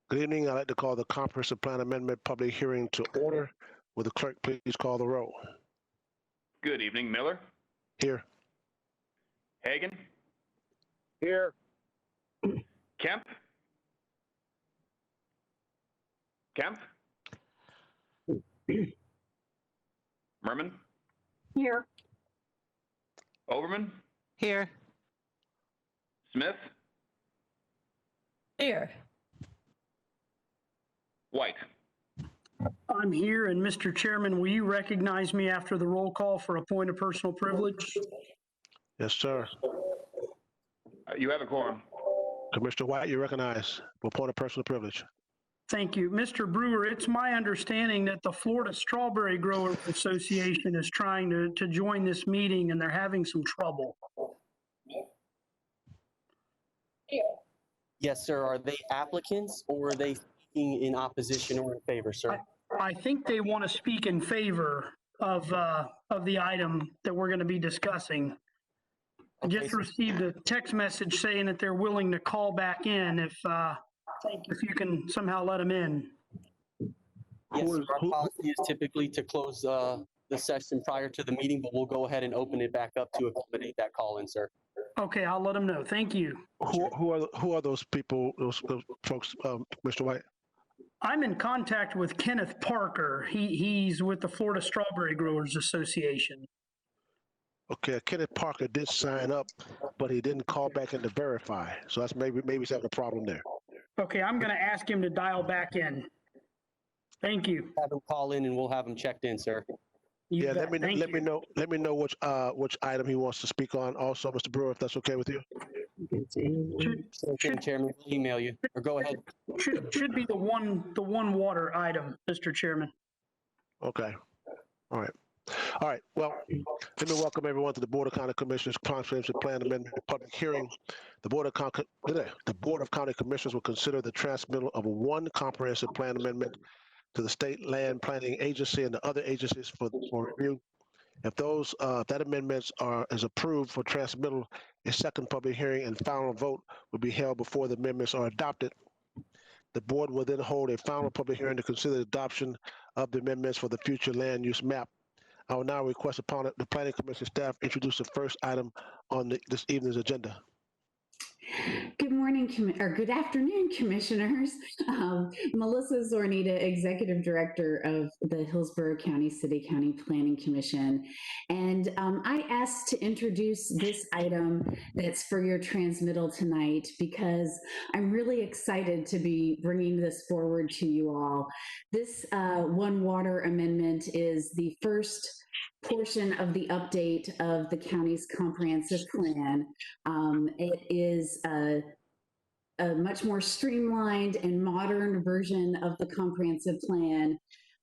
Good evening. I'd like to call the Comprehensive Plan Amendment public hearing to order. Will the clerk please call the roll? Good evening. Miller? Here. Hagan? Here. Kemp? Kemp? Merman? Here. Overman? Here. Smith? Here. White? I'm here, and Mr. Chairman, will you recognize me after the roll call for a point of personal privilege? Yes, sir. You have a quorum. Commissioner White, you recognize for point of personal privilege. Thank you. Mr. Brewer, it's my understanding that the Florida Strawberry Growers Association is trying to join this meeting, and they're having some trouble. Yes, sir. Are they applicants or are they speaking in opposition or in favor, sir? I think they want to speak in favor of the item that we're going to be discussing. I just received a text message saying that they're willing to call back in if you can somehow let them in. Yes, sir. Our policy is typically to close the session prior to the meeting, but we'll go ahead and open it back up to accommodate that call in, sir. Okay, I'll let them know. Thank you. Who are those people, those folks, Mr. White? I'm in contact with Kenneth Parker. He's with the Florida Strawberry Growers Association. Okay, Kenneth Parker did sign up, but he didn't call back in to verify. So that's maybe he's having a problem there. Okay, I'm going to ask him to dial back in. Thank you. Have them call in and we'll have them checked in, sir. Yeah, let me know which item he wants to speak on. Also, Mr. Brewer, if that's okay with you. Chairman, we'll email you or go ahead. Should be the one water item, Mr. Chairman. Okay. All right. Well, let me welcome everyone to the Board of County Commissioners Comprehensive Plan Amendment public hearing. The Board of County Commissioners will consider the transmittal of one comprehensive plan amendment to the State Land Planning Agency and the other agencies for review. If that amendments is approved for transmittal, a second public hearing and final vote will be held before the amendments are adopted. The board will then hold a final public hearing to consider the adoption of the amendments for the future land use map. I will now request upon the Planning Commission staff introduce the first item on this evening's agenda. Good morning, or good afternoon, commissioners. Melissa Zornita, Executive Director of the Hillsborough County City County Planning Commission. And I asked to introduce this item that's for your transmittal tonight because I'm really excited to be bringing this forward to you all. This one water amendment is the first portion of the update of the county's comprehensive plan. It is a much more streamlined and modern version of the comprehensive plan.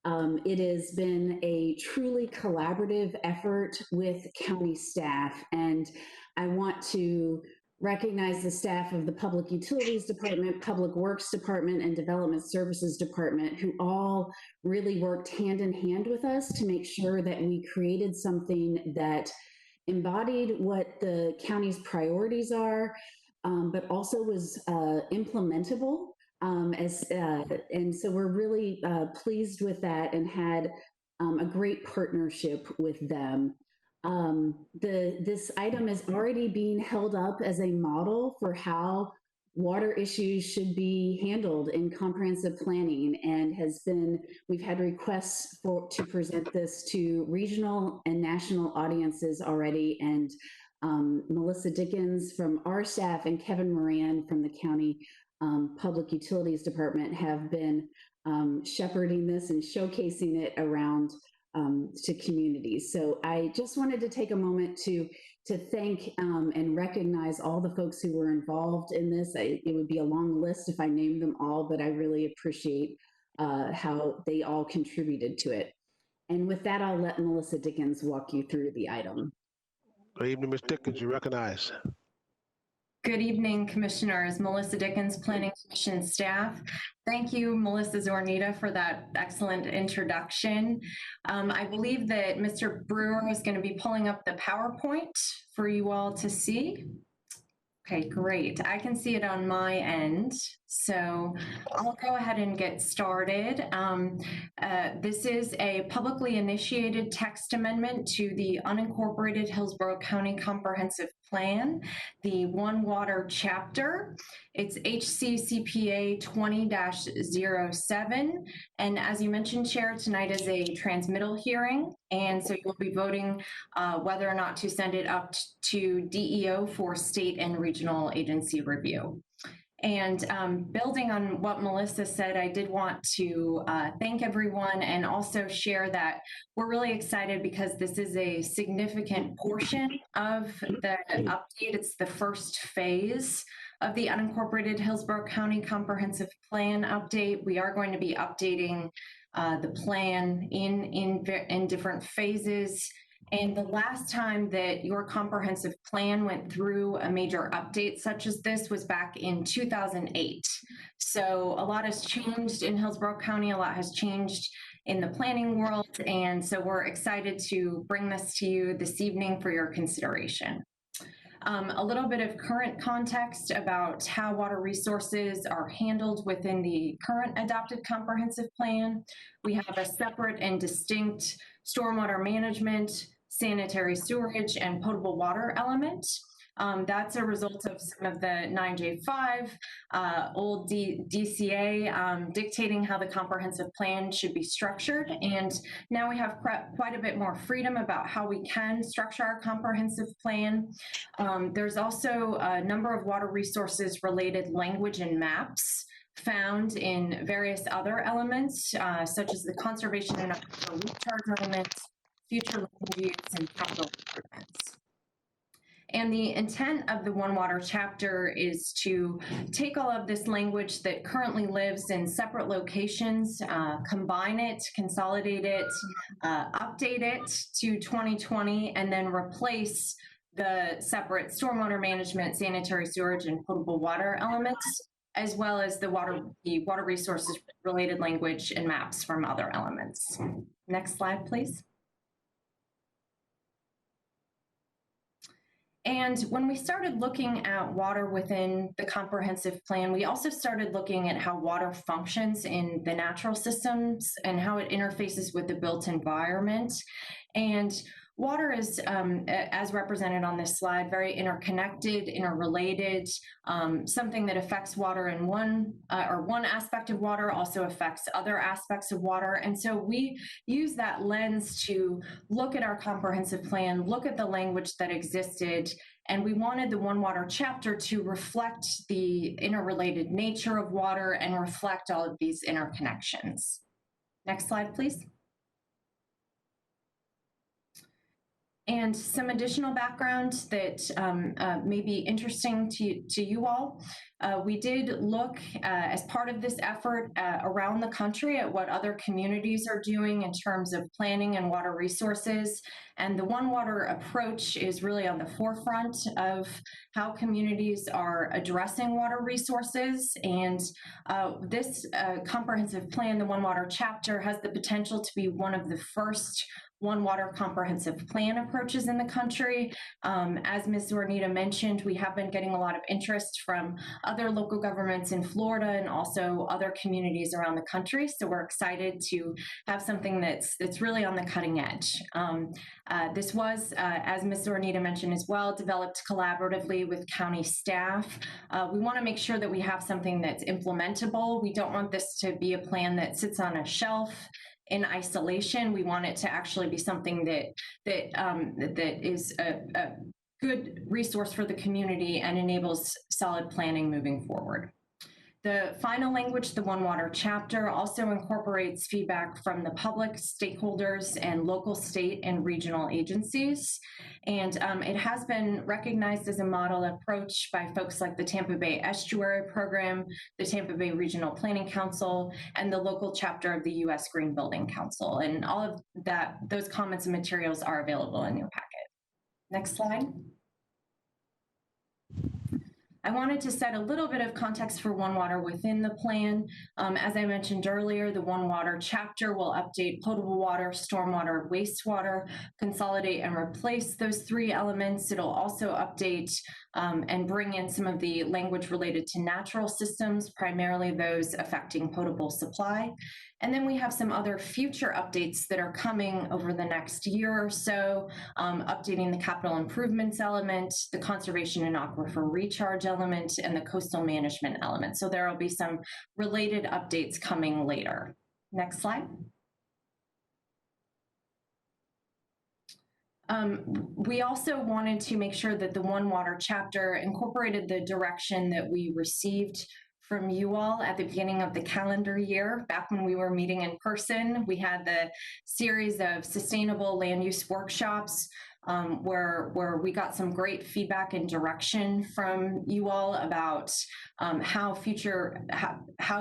It has been a truly collaborative effort with county staff, and I want to recognize the staff of the Public Utilities Department, Public Works Department, and Development Services Department, who all really worked hand in hand with us to make sure that we created something that embodied what the county's priorities are, but also was implementable. And so we're really pleased with that and had a great partnership with them. This item is already being held up as a model for how water issues should be handled in comprehensive planning, and we've had requests to present this to regional and national audiences already. And Melissa Dickens from our staff and Kevin Moran from the County Public Utilities Department have been shepherding this and showcasing it around to communities. So I just wanted to take a moment to thank and recognize all the folks who were involved in this. It would be a long list if I named them all, but I really appreciate how they all contributed to it. And with that, I'll let Melissa Dickens walk you through the item. Good evening, Ms. Dickens. You recognize. Good evening, Commissioners. Melissa Dickens, Planning Commission staff. Thank you, Melissa Zornita, for that excellent introduction. I believe that Mr. Brewer is going to be pulling up the PowerPoint for you all to see. Okay, great. I can see it on my end. So I'll go ahead and get started. This is a publicly initiated text amendment to the unincorporated Hillsborough County Comprehensive Plan, the One Water Chapter. It's HCCPA 20-07. And as you mentioned, Chair, tonight is a transmittal hearing. And so you'll be voting whether or not to send it up to DEO for state and regional agency review. And building on what Melissa said, I did want to thank everyone and also share that we're really excited because this is a significant portion of the update. It's the first phase of the unincorporated Hillsborough County Comprehensive Plan update. We are going to be updating the plan in different phases. And the last time that your comprehensive plan went through a major update such as this was back in 2008. So a lot has changed in Hillsborough County, a lot has changed in the planning world. And so we're excited to bring this to you this evening for your consideration. A little bit of current context about how water resources are handled within the current adopted comprehensive plan. We have a separate and distinct stormwater management, sanitary sewerage, and potable water element. That's a result of some of the 9J5 old DCA dictating how the comprehensive plan should be structured. And now we have quite a bit more freedom about how we can structure our comprehensive plan. There's also a number of water resources related language and maps found in various other elements, such as the conservation and recharge elements, future land use, and capital improvements. And the intent of the One Water chapter is to take all of this language that currently lives in separate locations, combine it, consolidate it, update it to 2020, and then replace the separate stormwater management, sanitary sewerage, and potable water elements, as well as the water resources related language and maps from other elements. Next slide, please. And when we started looking at water within the comprehensive plan, we also started looking at how water functions in the natural systems and how it interfaces with the built environment. And water is, as represented on this slide, very interconnected, interrelated. Something that affects water in one aspect of water also affects other aspects of water. And so we use that lens to look at our comprehensive plan, look at the language that existed, and we wanted the One Water chapter to reflect the interrelated nature of water and reflect all of these interconnections. Next slide, please. And some additional background that may be interesting to you all. We did look as part of this effort around the country at what other communities are doing in terms of planning and water resources. And the One Water approach is really on the forefront of how communities are addressing water resources. And this comprehensive plan, the One Water chapter, has the potential to be one of the first One Water comprehensive plan approaches in the country. As Ms. Zornita mentioned, we have been getting a lot of interest from other local governments in Florida and also other communities around the country. So we're excited to have something that's really on the cutting edge. This was, as Ms. Zornita mentioned as well, developed collaboratively with county staff. We want to make sure that we have something that's implementable. We don't want this to be a plan that sits on a shelf in isolation. We want it to actually be something that is a good resource for the community and enables solid planning moving forward. The final language, the One Water chapter, also incorporates feedback from the public, stakeholders, and local, state, and regional agencies. And it has been recognized as a model approach by folks like the Tampa Bay Estuary Program, the Tampa Bay Regional Planning Council, and the local chapter of the US Green Building Council. And all of that, those comments and materials are available in your packet. Next slide. I wanted to set a little bit of context for One Water within the plan. As I mentioned earlier, the One Water chapter will update potable water, stormwater, wastewater, consolidate and replace those three elements. It'll also update and bring in some of the language related to natural systems, primarily those affecting potable supply. And then we have some other future updates that are coming over the next year or so, updating the capital improvements element, the conservation and aquifer recharge element, and the coastal management element. So there will be some related updates coming later. Next slide. We also wanted to make sure that the One Water chapter incorporated the direction that we received from you all at the beginning of the calendar year. Back when we were meeting in person, we had the series of sustainable land use workshops where we got some great feedback and direction from you all about how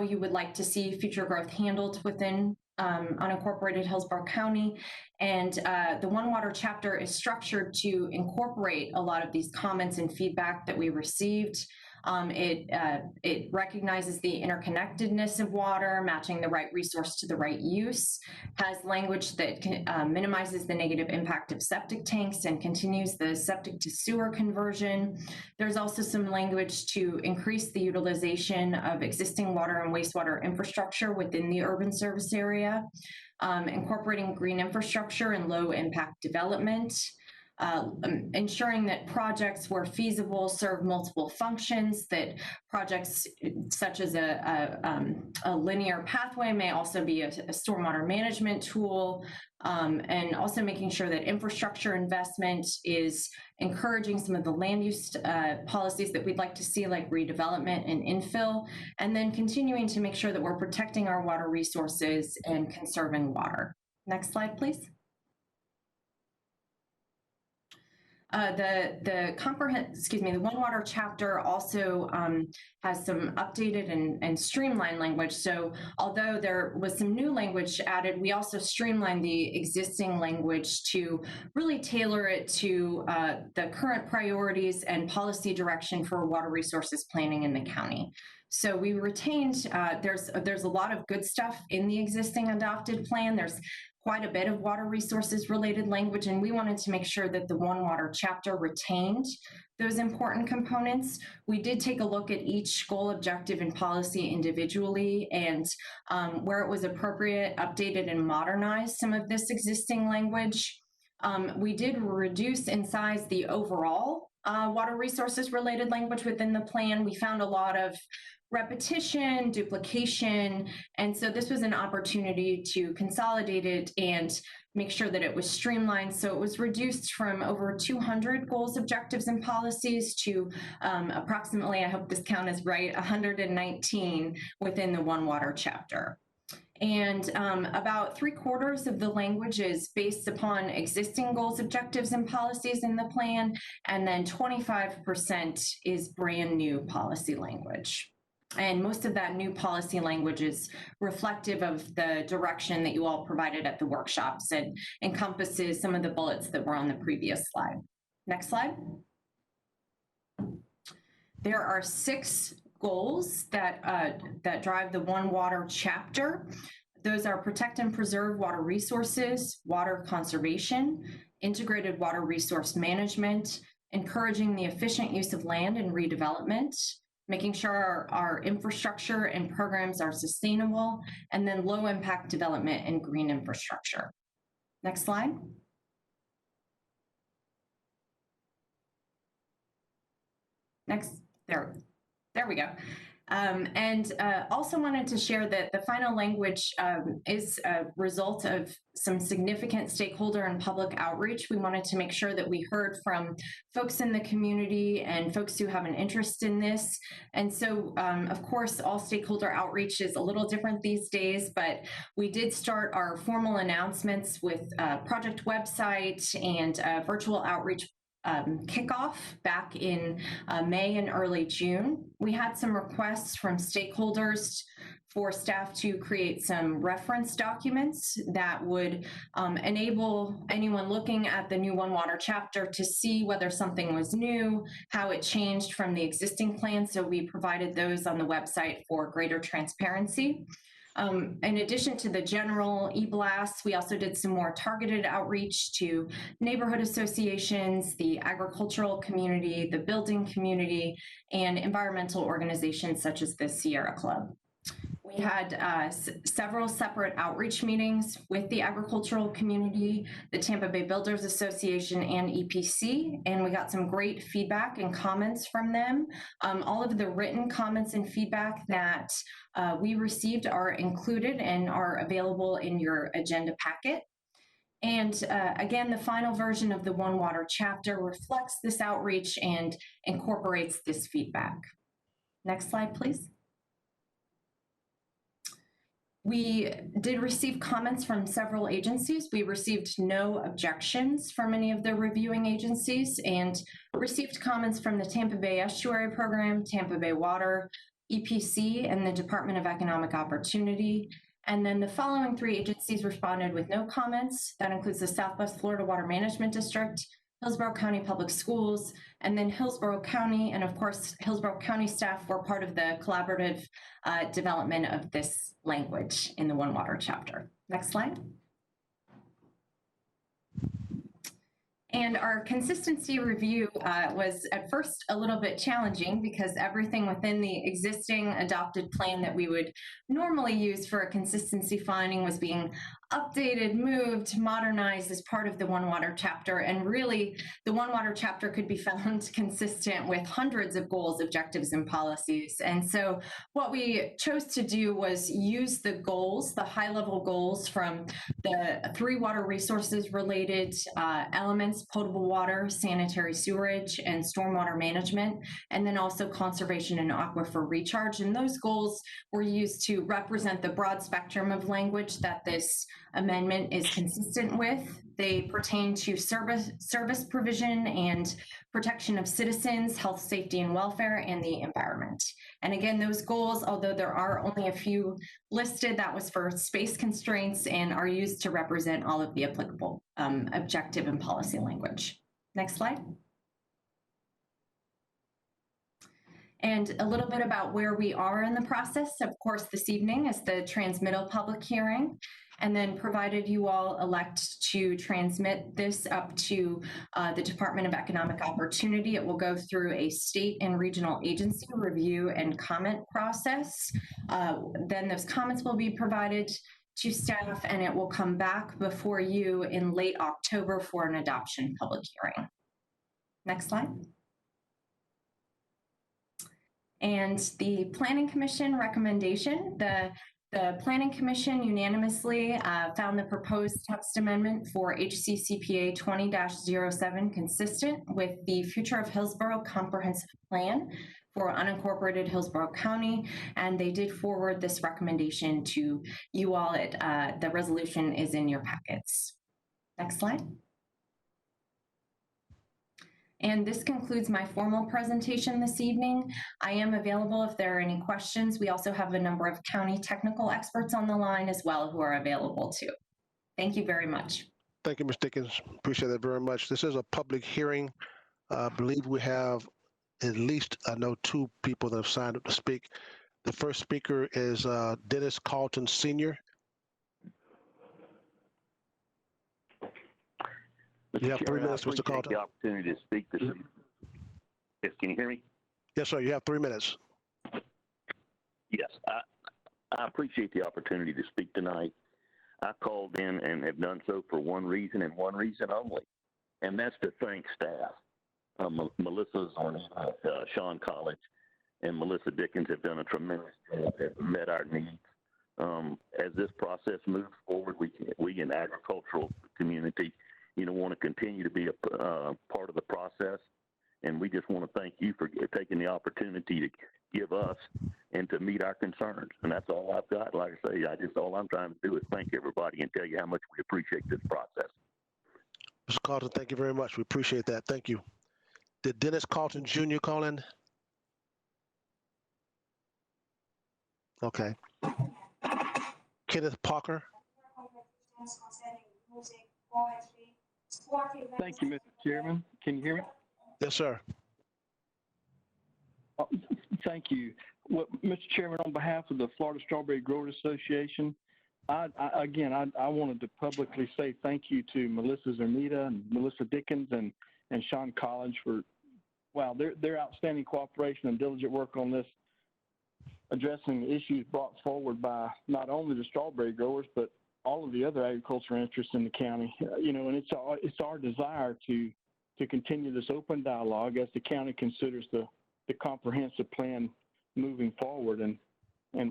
you would like to see future growth handled within unincorporated Hillsborough County. And the One Water chapter is structured to incorporate a lot of these comments and feedback that we received. It recognizes the interconnectedness of water, matching the right resource to the right use, has language that minimizes the negative impact of septic tanks and continues the septic to sewer conversion. There's also some language to increase the utilization of existing water and wastewater infrastructure within the urban service area, incorporating green infrastructure and low impact development. Ensuring that projects where feasible serve multiple functions, that projects such as a linear pathway may also be a stormwater management tool, and also making sure that infrastructure investment is encouraging some of the land use policies that we'd like to see, like redevelopment and infill, and then continuing to make sure that we're protecting our water resources and conserving water. Next slide, please. The One Water chapter also has some updated and streamlined language. So although there was some new language added, we also streamlined the existing language to really tailor it to the current priorities and policy direction for water resources planning in the county. So we retained, there's a lot of good stuff in the existing adopted plan. There's quite a bit of water resources related language, and we wanted to make sure that the One Water chapter retained those important components. We did take a look at each goal, objective, and policy individually, and where it was appropriate, updated and modernized some of this existing language. We did reduce in size the overall water resources related language within the plan. We found a lot of repetition, duplication, and so this was an opportunity to consolidate it and make sure that it was streamlined. So it was reduced from over 200 goals, objectives, and policies to approximately, I hope this count is right, 119 within the One Water chapter. And about 3/4 of the language is based upon existing goals, objectives, and policies in the plan, and then 25% is brand new policy language. And most of that new policy language is reflective of the direction that you all provided at the workshops and encompasses some of the bullets that were on the previous slide. Next slide. There are 6 goals that drive the One Water chapter. Those are protect and preserve water resources, water conservation, integrated water resource management, encouraging the efficient use of land and redevelopment, making sure our infrastructure and programs are sustainable, and then low impact development and green infrastructure. Next slide. Next, there we go. And also wanted to share that the final language is a result of some significant stakeholder and public outreach. We wanted to make sure that we heard from folks in the community and folks who have an interest in this. And so, of course, all stakeholder outreach is a little different these days, but we did start our formal announcements with a project website and a virtual outreach kickoff back in May and early June. We had some requests from stakeholders for staff to create some reference documents that would enable anyone looking at the new One Water chapter to see whether something was new, how it changed from the existing plan. So we provided those on the website for greater transparency. In addition to the general e-blasts, we also did some more targeted outreach to neighborhood associations, the agricultural community, the building community, and environmental organizations such as the Sierra Club. We had several separate outreach meetings with the agricultural community, the Tampa Bay Builders Association, and EPC, and we got some great feedback and comments from them. All of the written comments and feedback that we received are included and are available in your agenda packet. And again, the final version of the One Water chapter reflects this outreach and incorporates this feedback. Next slide, please. We did receive comments from several agencies. We received no objections from any of the reviewing agencies and received comments from the Tampa Bay Estuary Program, Tampa Bay Water, EPC, and the Department of Economic Opportunity. And then the following 3 agencies responded with no comments. That includes the Southwest Florida Water Management District, Hillsborough County Public Schools, and then Hillsborough County, and of course, Hillsborough County staff were part of the collaborative development of this language in the One Water chapter. Next slide. And our consistency review was at first a little bit challenging because everything within the existing adopted plan that we would normally use for a consistency finding was being updated, moved, modernized as part of the One Water chapter. And really, the One Water chapter could be found consistent with hundreds of goals, objectives, and policies. And so what we chose to do was use the goals, the high-level goals from the 3 water resources related elements: potable water, sanitary sewerage, and stormwater management, and then also conservation and aquifer recharge. And those goals were used to represent the broad spectrum of language that this amendment is consistent with. They pertain to service provision and protection of citizens, health, safety, and welfare, and the environment. And again, those goals, although there are only a few listed, that was for space constraints and are used to represent all of the applicable objective and policy language. Next slide. And a little bit about where we are in the process. Of course, this evening is the transmittal public hearing. And then provided you all elect to transmit this up to the Department of Economic Opportunity, it will go through a state and regional agency review and comment process. Then those comments will be provided to staff and it will come back before you in late October for an adoption public hearing. Next slide. And the Planning Commission recommendation, the Planning Commission unanimously found the proposed text amendment for HCCPA 20-07 consistent with the Future of Hillsborough Comprehensive Plan for unincorporated Hillsborough County, and they did forward this recommendation to you all. The resolution is in your packets. Next slide. And this concludes my formal presentation this evening. I am available if there are any questions. We also have a number of county technical experts on the line as well who are available too. Thank you very much. Thank you, Ms. Dickens. Appreciate that very much. This is a public hearing. I believe we have at least, I know, 2 people that have signed up to speak. The first speaker is Dennis Carlton Sr. You have 3 minutes, Mr. Carlton. The opportunity to speak this evening. Yes, can you hear me? Yes, sir. You have 3 minutes. Yes, I appreciate the opportunity to speak tonight. I called in and have done so for one reason and one reason only, and that's to thank staff. Melissa Zornita, Sean College, and Melissa Dickens have done a tremendous job, have met our needs. As this process moves forward, we in the agricultural community, want to continue to be a part of the process. And we just want to thank you for taking the opportunity to give us and to meet our concerns. And that's all I've got. Like I say, all I'm trying to do is thank everybody and tell you how much we appreciate this process. Mr. Carlton, thank you very much. We appreciate that. Thank you. Did Dennis Carlton Jr. call in? Okay. Kenneth Parker. Thank you, Mr. Chairman. Can you hear me? Yes, sir. Thank you. Well, Mr. Chairman, on behalf of the Florida Strawberry Growers Association, I wanted to publicly say thank you to Melissa Zornita and Melissa Dickens and Sean College for, wow, their outstanding cooperation and diligent work on this, addressing issues brought forward by not only the strawberry growers, but all of the other agriculture interests in the county. And it's our desire to continue this open dialogue as the county considers the comprehensive plan moving forward. And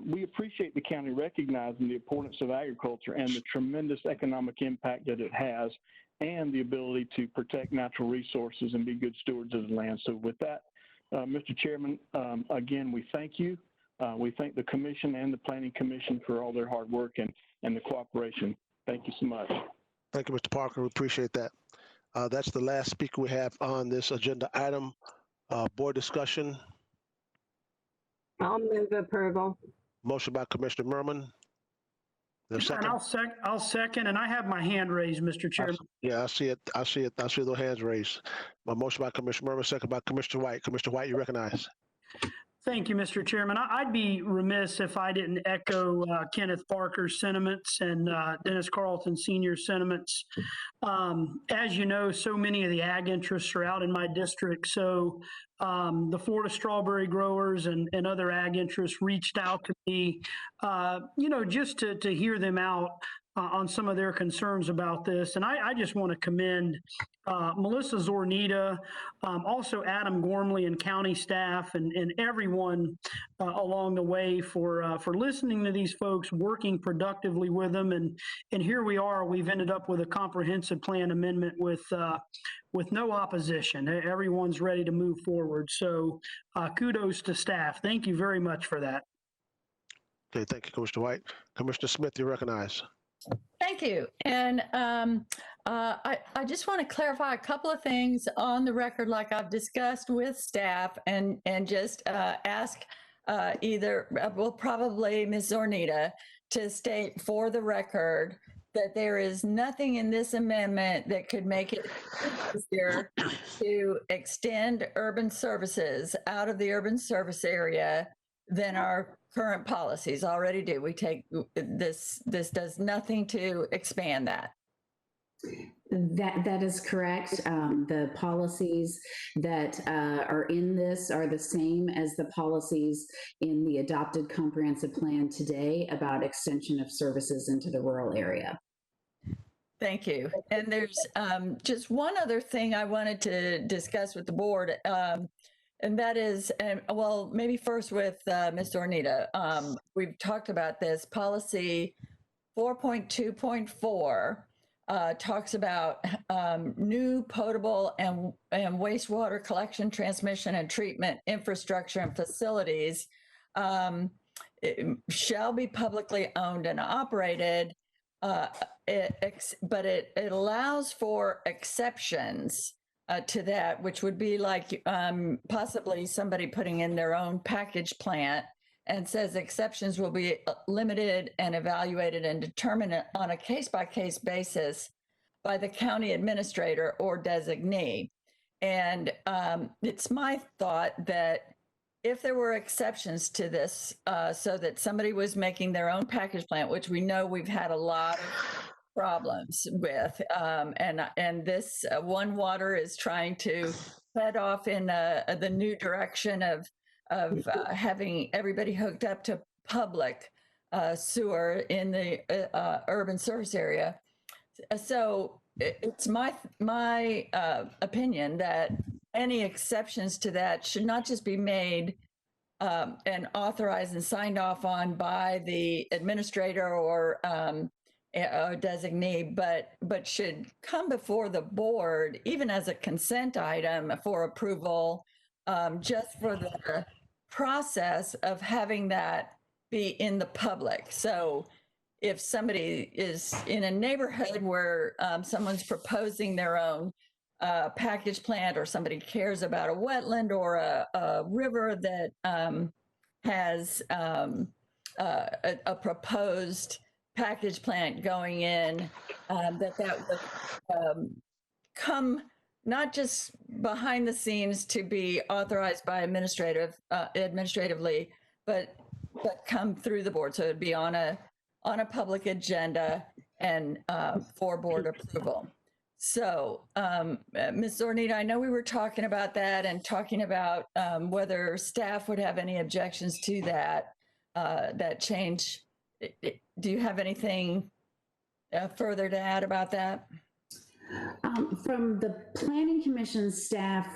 we appreciate the county recognizing the importance of agriculture and the tremendous economic impact that it has, and the ability to protect natural resources and be good stewards of the land. So with that, Mr. Chairman, again, we thank you. We thank the commission and the Planning Commission for all their hard work and the cooperation. Thank you so much. Thank you, Mr. Parker. We appreciate that. That's the last speaker we have on this agenda item. Board discussion. I'll move approval. Motion by Commissioner Merman. There's a And second. I'll second, and I have my hand raised, Mr. Chairman. Yeah, I see it. I see those hands raised. My motion by Commissioner Merman, second by Commissioner White. Commissioner White, you recognize. Thank you, Mr. Chairman. I'd be remiss if I didn't echo Kenneth Parker's sentiments and Dennis Carlton Sr.'s sentiments. As you know, so many of the ag interests are out in my district. So the Florida strawberry growers and other ag interests reached out to me, just to hear them out on some of their concerns about this. And I just want to commend Melissa Zornita, also Adam Gormley and county staff and everyone along the way for listening to these folks, working productively with them. And here we are, we've ended up with a comprehensive plan amendment with no opposition. Everyone's ready to move forward. So kudos to staff. Thank you very much for that. Okay, thank you, Commissioner White. Commissioner Smith, you recognize. Thank you. And I just want to clarify a couple of things on the record, like I've discussed with staff, and just ask probably Ms. Zornita to state for the record that there is nothing in this amendment that could make it easier to extend urban services out of the urban service area than our current policies already do. We take this does nothing to expand that. That is correct. The policies that are in this are the same as the policies in the adopted comprehensive plan today about extension of services into the rural area. Thank you. And there's just one other thing I wanted to discuss with the board. And that is, maybe first with Ms. Zornita. We've talked about this. Policy 4.2.4 talks about new potable and wastewater collection, transmission, and treatment infrastructure and facilities shall be publicly owned and operated, but it allows for exceptions to that, which would be like possibly somebody putting in their own package plant, and says exceptions will be limited and evaluated and determined on a case-by-case basis by the county administrator or designee. And it's my thought that if there were exceptions to this, so that somebody was making their own package plant, which we know we've had a lot of problems with, and this One Water is trying to head off in the new direction of having everybody hooked up to public sewer in the urban service area. So it's my opinion that any exceptions to that should not just be made and authorized and signed off on by the administrator or designee, but should come before the board, even as a consent item for approval, just for the process of having that be in the public. So if somebody is in a neighborhood where someone's proposing their own package plant, or somebody cares about a wetland or a river that has a proposed package plant going in, that would come not just behind the scenes to be authorized by administratively, but come through the board. So it'd be on a public agenda and for board approval. So, Ms. Zornita, I know we were talking about that and talking about whether staff would have any objections to that change. Do you have anything further to add about that? From the Planning Commission staff,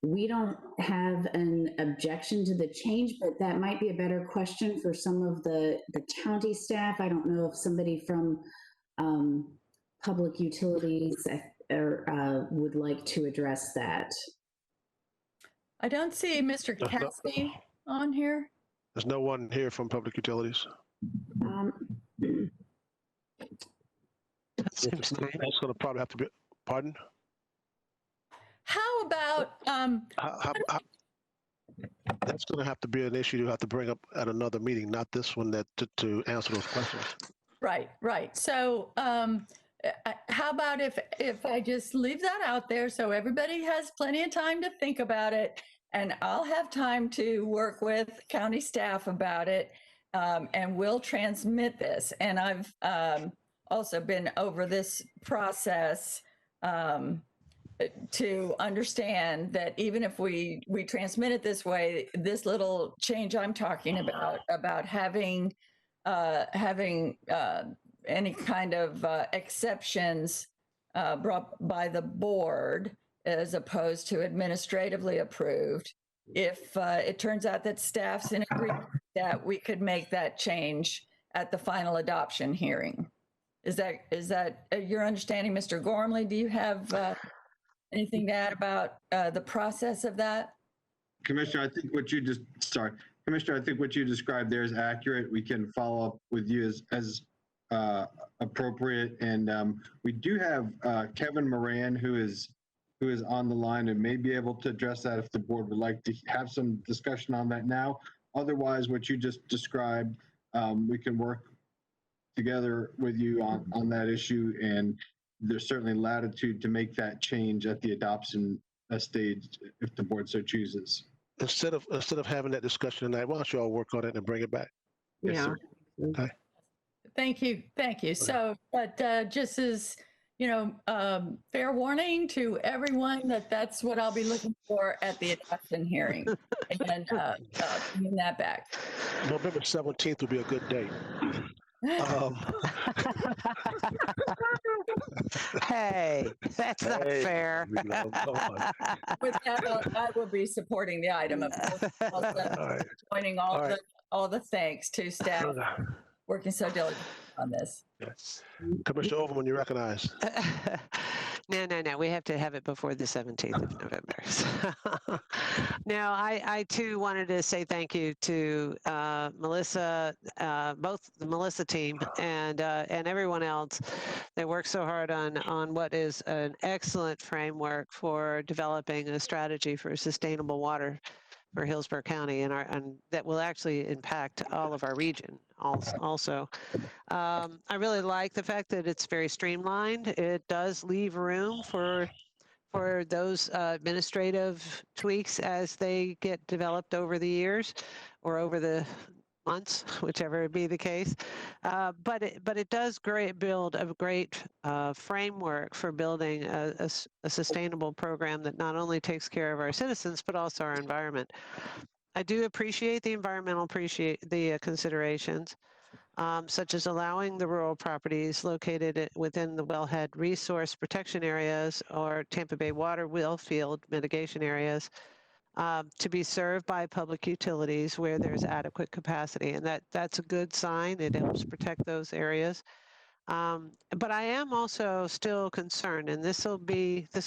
we don't have an objection to the change, but that might be a better question for some of the county staff. I don't know if somebody from Public Utilities would like to address that. I don't see Mr. Cassidy on here. There's no one here from Public Utilities. That's going to probably have to be, pardon? How about, that's going to have to be an issue you have to bring up at another meeting, not this one to answer those questions. Right. So how about if I just leave that out there so everybody has plenty of time to think about it, and I'll have time to work with county staff about it, and we'll transmit this. And I've also been over this process to understand that even if we transmit it this way, this little change I'm talking about having any kind of exceptions brought by the board as opposed to administratively approved, if it turns out that staff's in agreement that we could make that change at the final adoption hearing. Is that your understanding, Mr. Gormley? Do you have anything to add about the process of that? Commissioner, I think what you described there is accurate. We can follow up with you as appropriate. And we do have Kevin Moran, who is on the line and may be able to address that if the board would like to have some discussion on that now. Otherwise, what you just described, we can work together with you on that issue, and there's certainly latitude to make that change at the adoption stage if the board so chooses. Instead of having that discussion tonight, why don't you all work on it and bring it back? Yes, Yeah. sir. Okay. Thank you. So, but just as, fair warning to everyone that's what I'll be looking for at the adoption hearing, and bring that back. November 17th would be a good date. Hey, that's not fair. Come on. With that, I will be supporting the item of course, also All right. joining all the thanks to staff working so diligently on this. Yes. Commissioner Overman, you recognize. No. We have to have it before the 17th of November. So, no, I too wanted to say thank you to Melissa, both the Melissa team and everyone else that worked so hard on what is an excellent framework for developing a strategy for sustainable water for Hillsborough County, and that will actually impact all of our region also. I really like the fact that it's very streamlined. It does leave room for those administrative tweaks as they get developed over the years or over the months, whichever be the case. But it does build a great framework for building a sustainable program that not only takes care of our citizens, but also our environment. I do appreciate the environmental considerations, such as allowing the rural properties located within the wellhead resource protection areas or Tampa Bay water well field mitigation areas to be served by public utilities where there's adequate capacity. And that's a good sign. It helps protect those areas. But I am also still concerned, and this will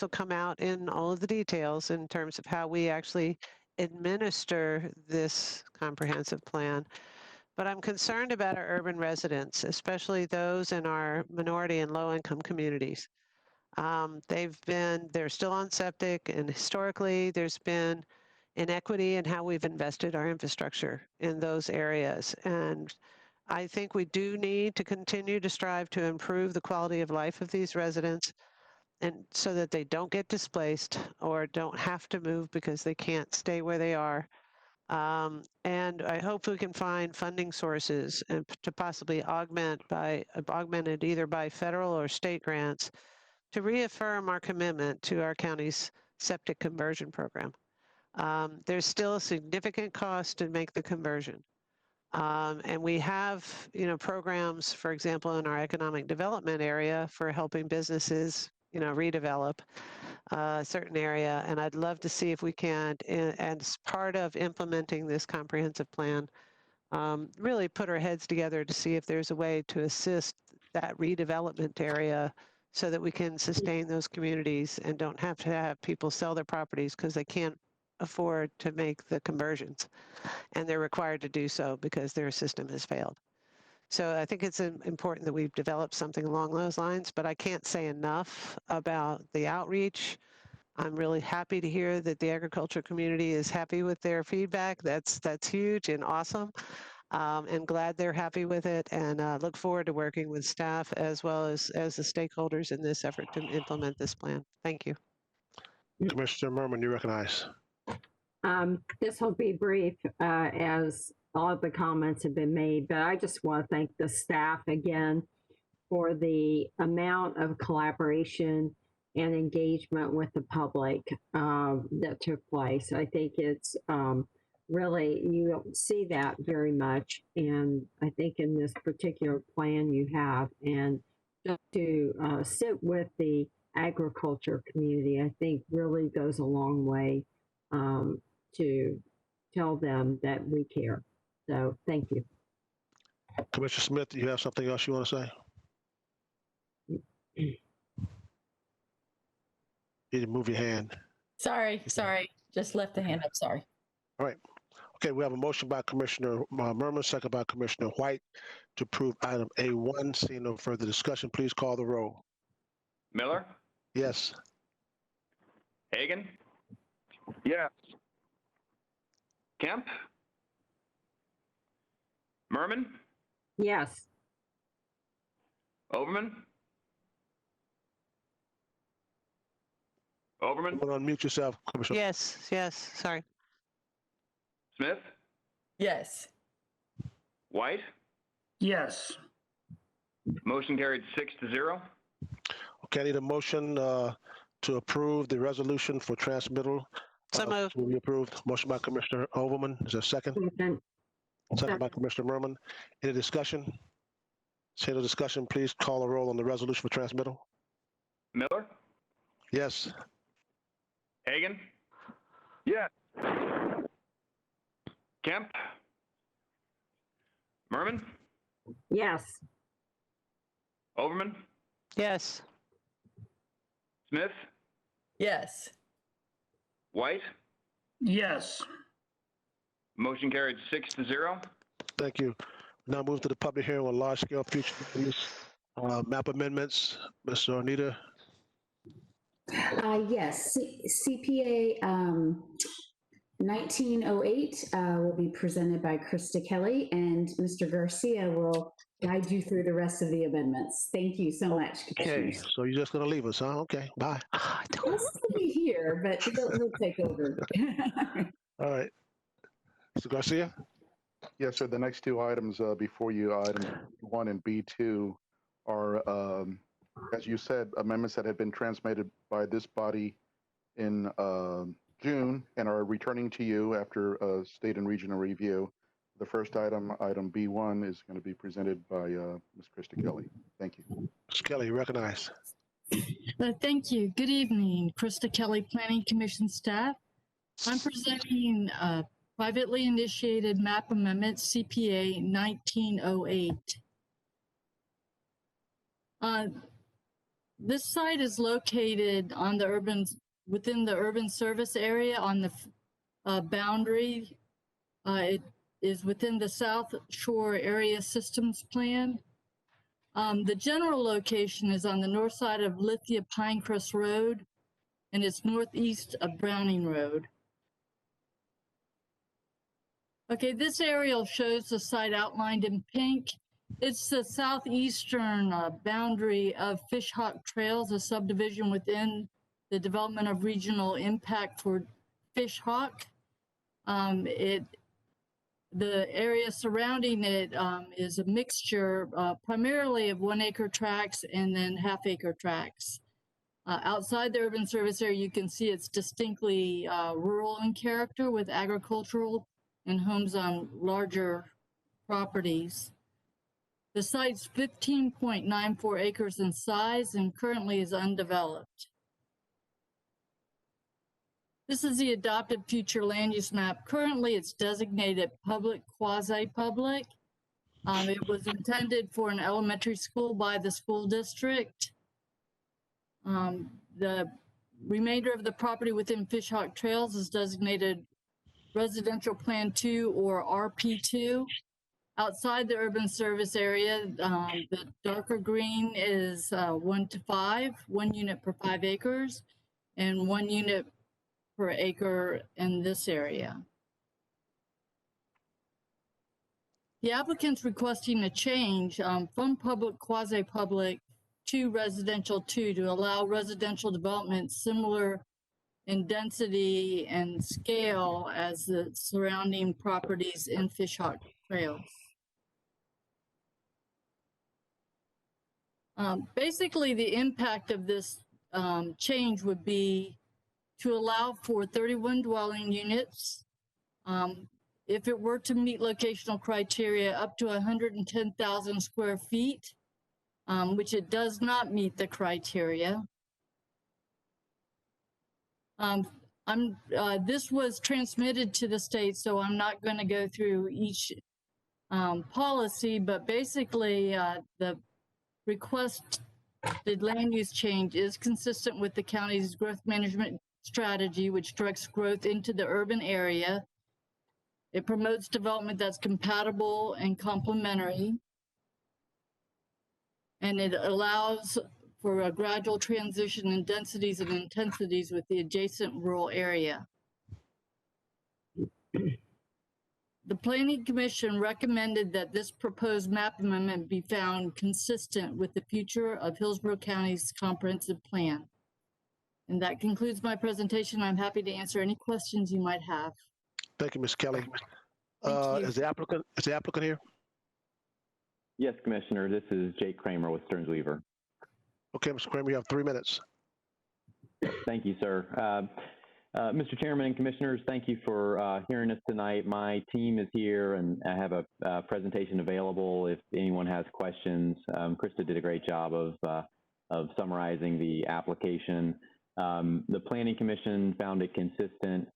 come out in all of the details in terms of how we actually administer this comprehensive plan. But I'm concerned about our urban residents, especially those in our minority and low-income communities. They're still on septic, and historically there's been inequity in how we've invested our infrastructure in those areas. And I think we do need to continue to strive to improve the quality of life of these residents and so that they don't get displaced or don't have to move because they can't stay where they are. And I hope we can find funding sources and to possibly augment it either by federal or state grants to reaffirm our commitment to our county's septic conversion program. There's still a significant cost to make the conversion. And we have, programs, for example, in our economic development area for helping businesses, redevelop a certain area. And I'd love to see if we can, and as part of implementing this comprehensive plan, really put our heads together to see if there's a way to assist that redevelopment area so that we can sustain those communities and don't have to have people sell their properties because they can't afford to make the conversions. And they're required to do so because their system has failed. So I think it's important that we've developed something along those lines, but I can't say enough about the outreach. I'm really happy to hear that the agriculture community is happy with their feedback. That's huge and awesome. And glad they're happy with it, and look forward to working with staff as well as the stakeholders in this effort to implement this plan. Thank you. Commissioner Merman, you recognize. This will be brief as all of the comments have been made, but I just want to thank the staff again for the amount of collaboration and engagement with the public that took place. I think it's really, you don't see that very much. And I think in this particular plan you have, and just to sit with the agriculture community, I think really goes a long way to tell them that we care. So thank you. Commissioner Smith, do you have something else you want to say? You need to move your hand. Sorry. Just left the hand up, sorry. All right. Okay, we have a motion by Commissioner Merman, second by Commissioner White to approve item A1. Seeing no further discussion, please call the roll. Miller, Yes. Hagan, Yes. Kemp, Merman, Yes. Overman, Unmute yourself, Commissioner. Yes, sorry. Smith, Yes. White. Yes. Motion carried 6-0. Okay, I need a motion to approve the resolution for transmittal. So moved. To be approved. Motion by Commissioner Overman. Is there a second? Second by Commissioner Merman. Any discussion? Seeing no discussion, please call the roll on the resolution for transmittal. Miller, Yes. Hagan, Yes. Kemp, Merman, Yes. Overman, Yes. Smith, Yes. White. Yes. Motion carried 6-0. Thank you. Now move to the public hearing on large-scale future use map amendments. Ms. Zornita. Yes, CPA 1908 will be presented by Krista Kelly, and Mr. Garcia will guide you through the rest of the amendments. Thank you so much. Okay, so you're just going to leave us, huh? Okay, bye. He'll still be here, but he'll take over. All right. Mr. Garcia? Yes, sir. The next two items before you, item 1 and B2, are, as you said, amendments that have been transmitted by this body in June and are returning to you after a state and regional review. The first item, item B1, is going to be presented by Ms. Krista Kelly. Thank you. Ms. Kelly, you recognize. Thank you. Good evening, Krista Kelly, Planning Commission staff. I'm presenting privately initiated map amendment CPA 1908. This site is located on the within the urban service area on the boundary. It is within the South Shore Area Systems Plan. The general location is on the north side of Lithia Pinecrest Road, and it's northeast of Browning Road. Okay, this aerial shows the site outlined in pink. It's the southeastern boundary of Fishhawk Trails, a subdivision within the development of regional impact for Fishhawk. The area surrounding it is a mixture primarily of 1 acre tracts and then half-acre tracts. Outside the urban service area, you can see it's distinctly rural in character with agricultural and homes on larger properties. The site's 15.94 acres in size and currently is undeveloped. This is the adopted future land use map. Currently, it's designated Public Quasi-Public. It was intended for an elementary school by the school district. The remainder of the property within Fishhawk Trails is designated Residential Plan 2 or RP2. Outside the urban service area, the darker green is 1 to 5, 1 unit per 5 acres, and 1 unit per acre in this area. The applicant's requesting a change from Public Quasi-Public to Residential 2 to allow residential development similar in density and scale as the surrounding properties in Fishhawk Trails. Basically, the impact of this change would be to allow for 31 dwelling units. If it were to meet locational criteria, up to 110,000 square feet, which it does not meet the criteria. This was transmitted to the state, so I'm not going to go through each policy, but basically the requested land use change is consistent with the county's growth management strategy, which directs growth into the urban area. It promotes development that's compatible and complementary. And it allows for a gradual transition in densities and intensities with the adjacent rural area. The Planning Commission recommended that this proposed map amendment be found consistent with the future of Hillsborough County's comprehensive plan. And that concludes my presentation. I'm happy to answer any questions you might have. Thank you, Ms. Kelly. Thank you. Is the applicant here? Yes, Commissioner. This is Jake Kramer with Stearns Weaver. Okay, Mr. Kramer, you have 3 minutes. Thank you, sir. Mr. Chairman and Commissioners, thank you for hearing us tonight. My team is here, and I have a presentation available if anyone has questions. Krista did a great job of summarizing the application. The Planning Commission found it consistent.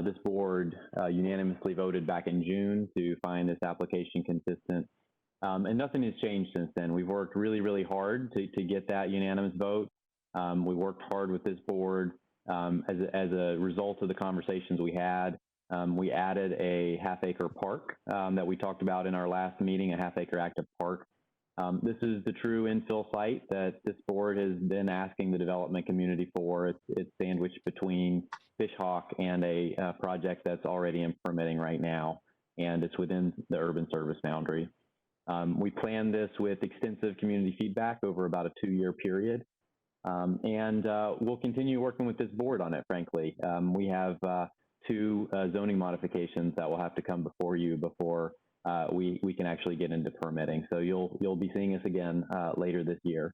This board unanimously voted back in June to find this application consistent. And nothing has changed since then. We've worked really, really hard to get that unanimous vote. We worked hard with this board. As a result of the conversations we had, we added a half-acre park that we talked about in our last meeting, a half-acre active park. This is the true infill site that this board has been asking the development community for. It's sandwiched between Fishhawk and a project that's already in permitting right now, and it's within the urban service boundary. We planned this with extensive community feedback over about a 2-year period. And we'll continue working with this board on it, frankly. We have 2 zoning modifications that will have to come before you before we can actually get into permitting. So you'll be seeing us again later this year.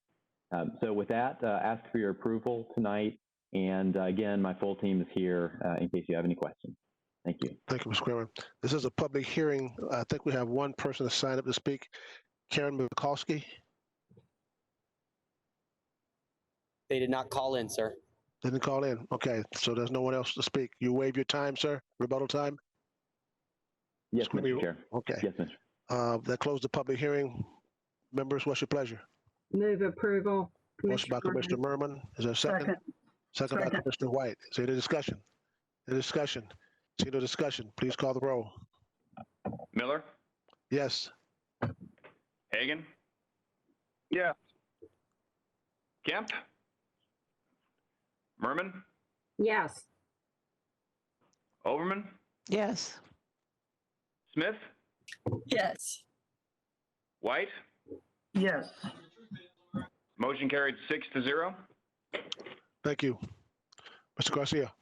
So with that, ask for your approval tonight. And again, my full team is here in case you have any questions. Thank you. Thank you, Mr. Kramer. This is a public hearing. I think we have one person to sign up to speak. Karen Bukowski. They did not call in, sir. Didn't call in. Okay, so there's no one else to speak. You waive your time, sir? Rebuttal time? Yes, Mr. Chair. Okay. Yes, Mr. That closed the public hearing. Members, what's your pleasure? Move approval. Motion by Commissioner Merman. Is there a second? Second by Commissioner White. Is there any discussion? Any discussion? See no discussion. Please call the roll. Miller, Yes. Hagan, Yeah. Kemp, Merman, Yes. Overman, Yes. Smith, Yes. White? Yes. Motion carried 6-0. Thank you. Mr. Garcia.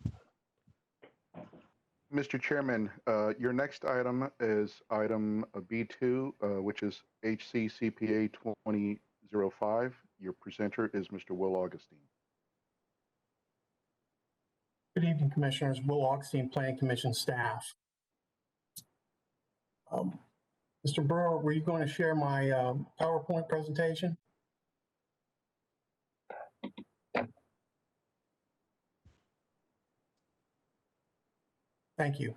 Mr. Chairman, your next item is item B2, which is HCCPA 2005. Your presenter is Mr. Will Augustine. Good evening, Commissioners. Will Augustine, Planning Commission staff. Mr. Brewer, were you going to share my PowerPoint presentation? Thank you.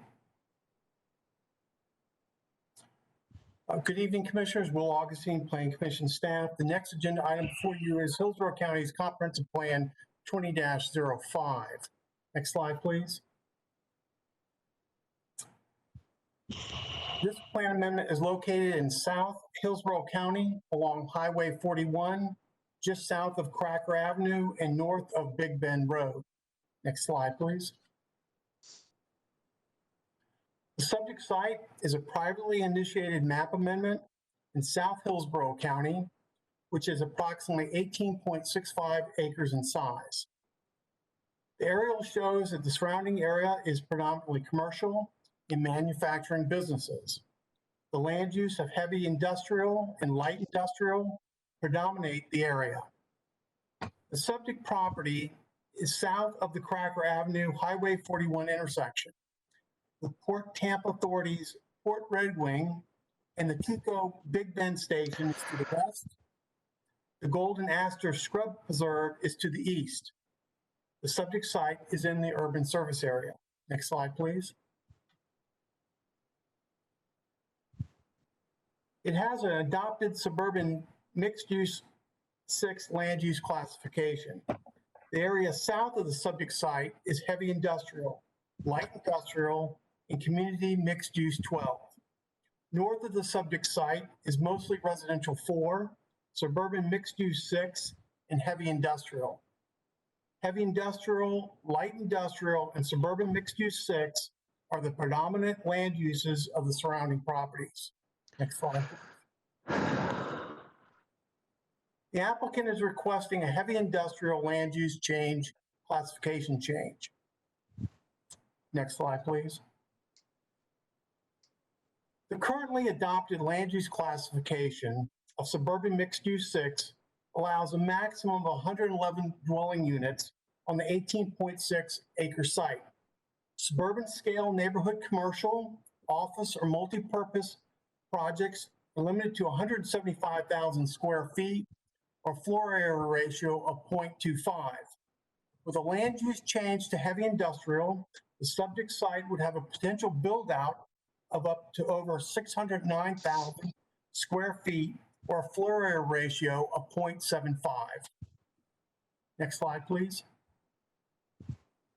Good evening, Commissioners. Will Augustine, Planning Commission staff. The next agenda item before you is Hillsborough County's Comprehensive Plan 20-05. Next slide, please. This plan amendment is located in South Hillsborough County along Highway 41, just south of Kracker Avenue and north of Big Bend Road. Next slide, please. The subject site is a privately initiated map amendment in South Hillsborough County, which is approximately 18.65 acres in size. The aerial shows that the surrounding area is predominantly commercial and manufacturing businesses. The land use of heavy industrial and light industrial predominate the area. The subject property is south of the Kracker Avenue Highway 41 intersection, with Port Tampa Authority's Port Red Wing and the Tico Big Bend stations to the west. The Golden Aster Scrub Preserve is to the east. The subject site is in the urban service area. Next slide, please. It has an adopted suburban mixed-use 6 land use classification. The area south of the subject site is heavy industrial, light industrial, and community mixed-use 12. North of the subject site is mostly residential 4, suburban mixed-use 6, and heavy industrial. Heavy industrial, light industrial, and suburban mixed-use 6 are the predominant land uses of the surrounding properties. Next slide. The applicant is requesting a heavy industrial land use change, classification change. Next slide, please. The currently adopted land use classification of suburban mixed-use 6 allows a maximum of 111 dwelling units on the 18.6 acre site. Suburban scale neighborhood commercial, office, or multi-purpose projects are limited to 175,000 square feet or floor area ratio of 0.25. With a land use change to heavy industrial, the subject site would have a potential build out of up to over 609,000 square feet or a floor area ratio of 0.75. Next slide, please.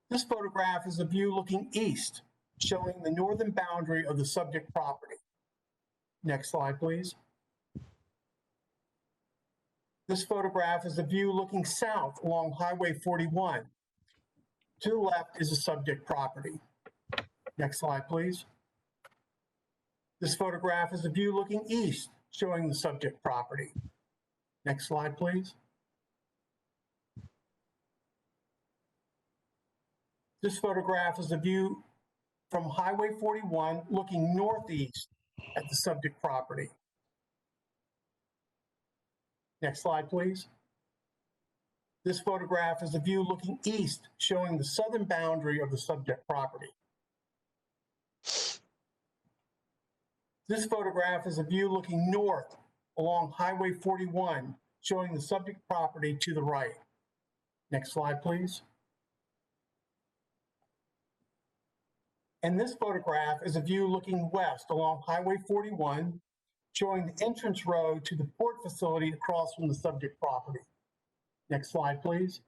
This photograph is a view looking east, showing the northern boundary of the subject property. Next slide, please. This photograph is a view looking south along Highway 41. To the left is the subject property. Next slide, please. This photograph is a view looking east, showing the subject property. Next slide, please. This photograph is a view from Highway 41 looking northeast at the subject property. Next slide, please. This photograph is a view looking east, showing the southern boundary of the subject property. This photograph is a view looking north along Highway 41, showing the subject property to the right. Next slide, please. And this photograph is a view looking west along Highway 41, showing the entrance road to the port facility across from the subject property. Next slide, please.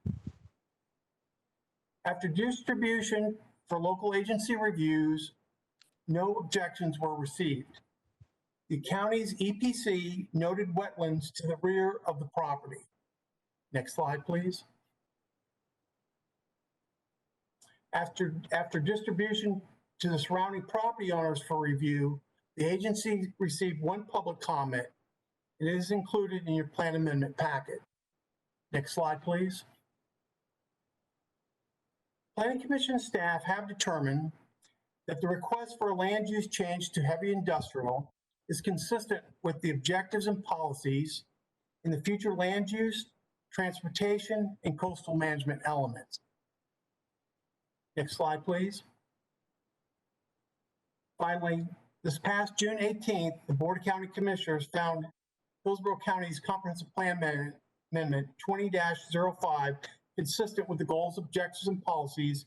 After distribution for local agency reviews, no objections were received. The county's EPC noted wetlands to the rear of the property. Next slide, please. After distribution to the surrounding property owners for review, the agency received one public comment It is included in your plan amendment packet. Next slide, please. Planning Commission staff have determined that the request for a land use change to heavy industrial is consistent with the objectives and policies in the future land use, transportation, and coastal management elements. Next slide, please. Finally, this past June 18th, the Board of County Commissioners found Hillsborough County's Comprehensive Plan Amendment 20-05 consistent with the goals, objectives, and policies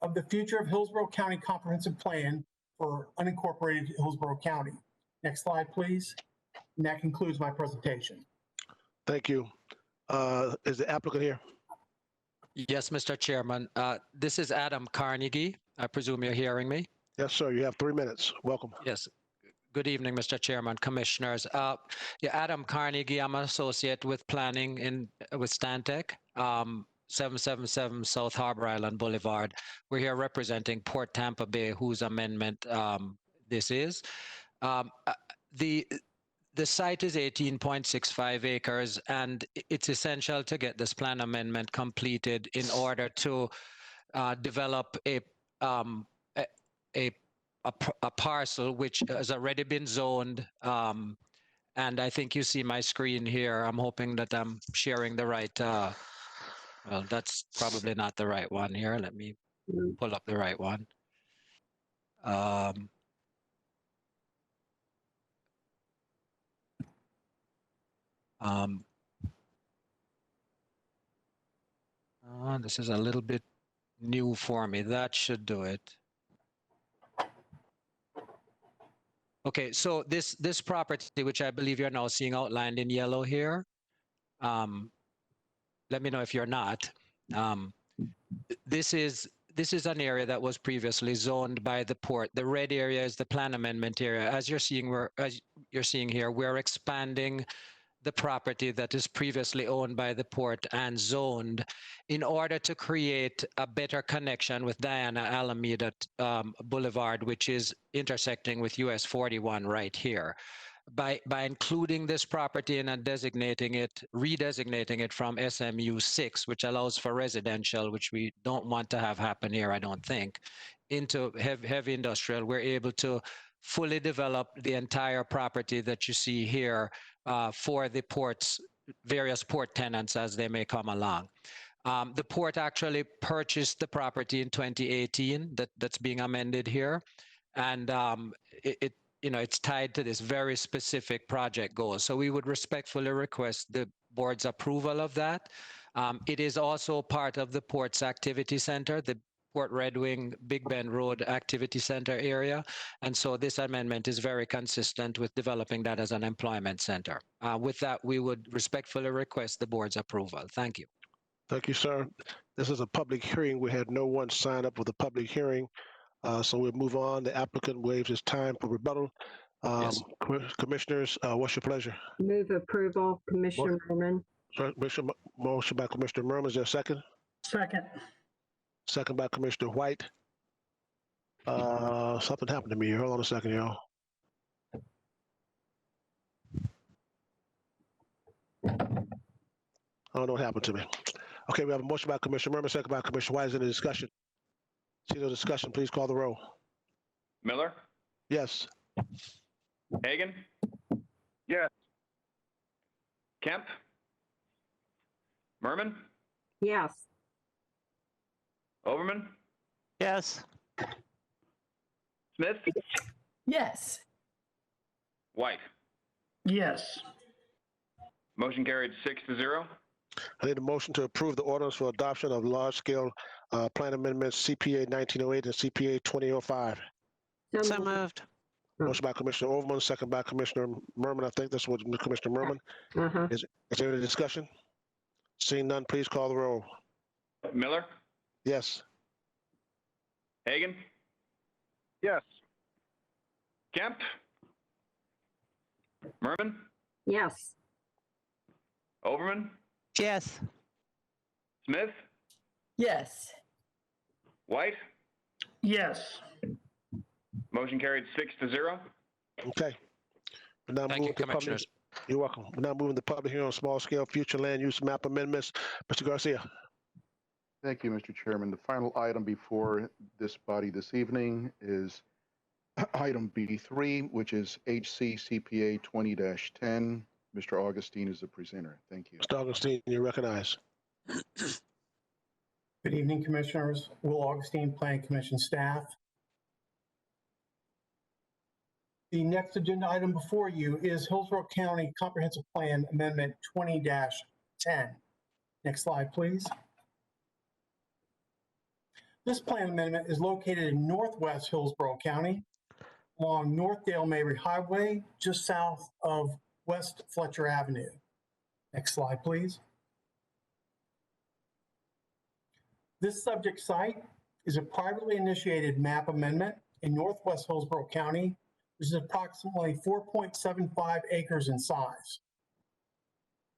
of the future of Hillsborough County Comprehensive Plan for unincorporated Hillsborough County. Next slide, please. And that concludes my presentation. Thank you. Is the applicant here? Yes, Mr. Chairman. This is Adam Carnegie. I presume you're hearing me? Yes, sir. You have 3 minutes. Welcome. Yes. Good evening, Mr. Chairman, Commissioners. Yeah, Adam Carnegie. I'm an associate with planning with Stantec, 777 South Harbor Island Boulevard. We're here representing Port Tampa Bay, whose amendment this is. The site is 18.65 acres, and it's essential to get this plan amendment completed in order to develop a parcel which has already been zoned. And I think you see my screen here. I'm hoping that I'm sharing the right, well, that's probably not the right one here. Let me pull up the right one. This is a little bit new for me. That should do it. Okay, so this property, which I believe you're now seeing outlined in yellow here, let me know if you're not. This is an area that was previously zoned by the port. The red area is the plan amendment area. As you're seeing here, we're expanding the property that is previously owned by the port and zoned in order to create a better connection with Diana Alameda Boulevard, which is intersecting with US 41 right here. By including this property and redesignating it from SMU 6, which allows for residential, which we don't want to have happen here, I don't think, into heavy industrial, we're able to fully develop the entire property that you see here for the port's various port tenants as they may come along. The port actually purchased the property in 2018 that's being amended here. And it's tied to this very specific project goal. So we would respectfully request the board's approval of that. It is also part of the port's activity center, the Port Red Wing Big Bend Road Activity Center area. And so this amendment is very consistent with developing that as an employment center. With that, we would respectfully request the board's approval. Thank you. Thank you, sir. This is a public hearing. We had no one sign up for the public hearing. So we'll move on. The applicant waives his time for rebuttal. Yes. Commissioners, what's your pleasure? Move approval, Commissioner Merman. Motion by Commissioner Merman. Is there a second? Second. Second by Commissioner White. Something happened to me here. Hold on a second, y'all. I don't know what happened to me. Okay, we have a motion by Commissioner Merman, second by Commissioner White. Is there any discussion? See no discussion, please call the roll. Miller? Yes. Hagan? Yes. Kemp? Merman? Yes. Overman? Yes. Smith? Yes. White? Yes. Motion carried 6-0. I need a motion to approve the orders for adoption of large-scale plan amendments CPA 1908 and CPA 2005. So moved. Motion by Commissioner Overman, second by Commissioner Merman. I think this was Commissioner Merman. Is there any discussion? Seeing none, please call the roll. Miller? Yes. Hagan? Yes. Kemp? Merman? Yes. Overman? Yes. Smith? Yes. White? Yes. Motion carried 6-0. Okay. And now Thank you, Commissioners. You're welcome. We're now moving to public hearing on small-scale future land use map amendments. Mr. Garcia. Thank you, Mr. Chairman. The final item before this body this evening is item B3, which is HC CPA 20-10. Mr. Augustine is the presenter. Thank you. Mr. Augustine, you're recognized. Good evening, Commissioners. Will Augustine, Planning Commission staff. The next agenda item before you is Hillsborough County Comprehensive Plan Amendment 20-10. Next slide, please. This plan amendment is located in northwest Hillsborough County along North Dale Mabry Highway, just south of West Fletcher Avenue. Next slide, please. This subject site is a privately initiated map amendment in northwest Hillsborough County, which is approximately 4.75 acres in size.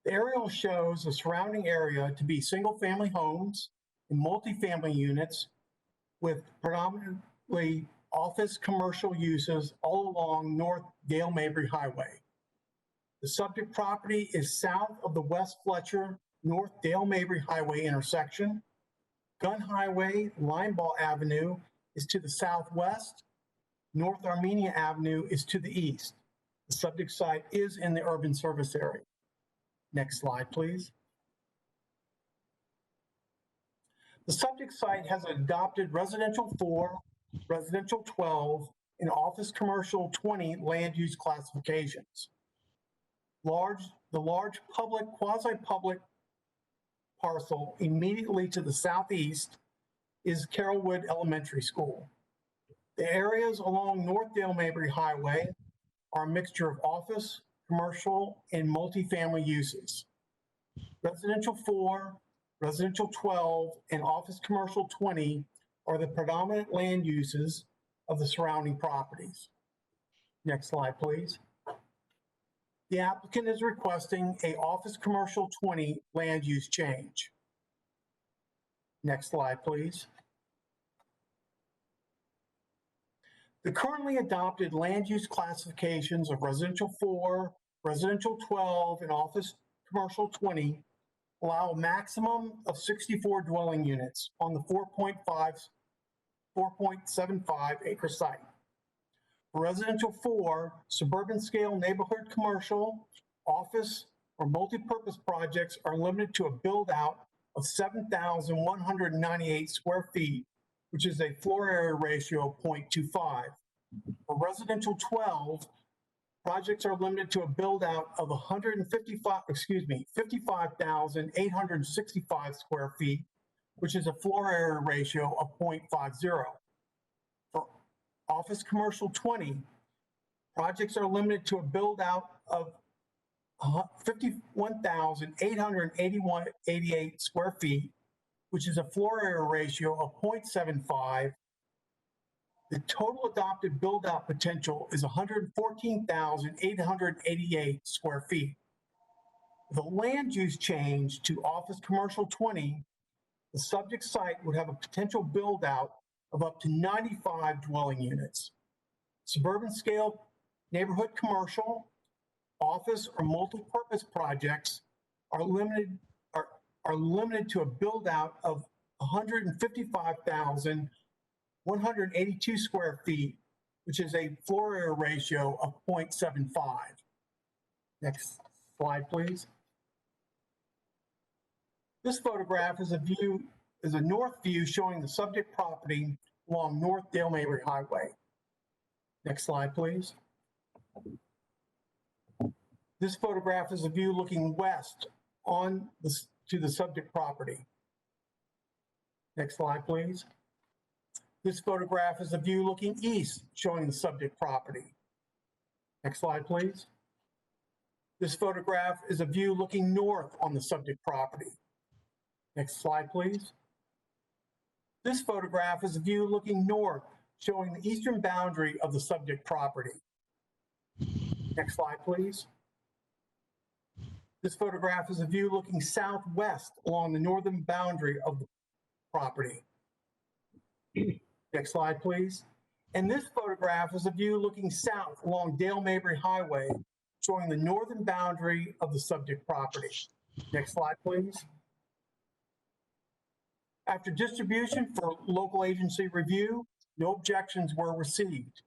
The aerial shows the surrounding area to be single-family homes and multifamily units with predominantly office commercial uses all along North Dale Mabry Highway. The subject property is south of the West Fletcher North Dale Mabry Highway intersection. Gun Highway, Linebaugh Avenue is to the southwest. North Armenia Avenue is to the east. The subject site is in the urban service area. Next slide, please. The subject site has adopted residential 4, residential 12, and office commercial 20 land use classifications. The large public, quasi-public parcel immediately to the southeast is Carrollwood Elementary School. The areas along North Dale Mabry Highway are a mixture of office, commercial, and multifamily uses. Residential 4, residential 12, and office commercial 20 are the predominant land uses of the surrounding properties. Next slide, please. The applicant is requesting a office commercial 20 land use change. Next slide, please. The currently adopted land use classifications of residential 4, residential 12, and office commercial 20 allow a maximum of 64 dwelling units on the 4.75 acre site. For residential 4, suburban scale neighborhood commercial, office, or multi-purpose projects are limited to a build out of 7,198 square feet, which is a floor area ratio of 0.25. For residential 12, projects are limited to a build out of 55,865 square feet, which is a floor area ratio of 0.50. For office commercial 20, projects are limited to a build out of 51,888 square feet, which is a floor area ratio of 0.75. The total adopted build out potential is 114,888 square feet. With a land use change to office commercial 20, the subject site would have a potential build out of up to 95 dwelling units. Suburban scale neighborhood commercial, office, or multi-purpose projects are limited to a build out of 155,182 square feet, which is a floor area ratio of 0.75. Next slide, please. This photograph is a north view showing the subject property along North Dale Mabry Highway. Next slide, please. This photograph is a view looking west to the subject property. Next slide, please. This photograph is a view looking east showing the subject property. Next slide, please. This photograph is a view looking north on the subject property. Next slide, please. This photograph is a view looking north showing the eastern boundary of the subject property. Next slide, please. This photograph is a view looking southwest along the northern boundary of the property. Next slide, please. And this photograph is a view looking south along Dale Mabry Highway, showing the northern boundary of the subject property. Next slide, please. After distribution for local agency review, no objections were received.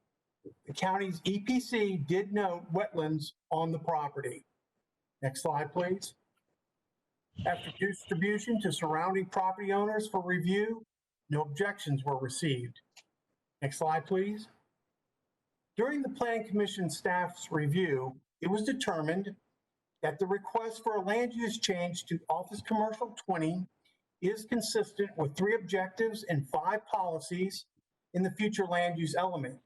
The county's EPC did note wetlands on the property. Next slide, please. After distribution to surrounding property owners for review, no objections were received. Next slide, please. During the Planning Commission staff's review, it was determined that the request for a land use change to Office Commercial 20 is consistent with 3 objectives and 5 policies in the future land use element.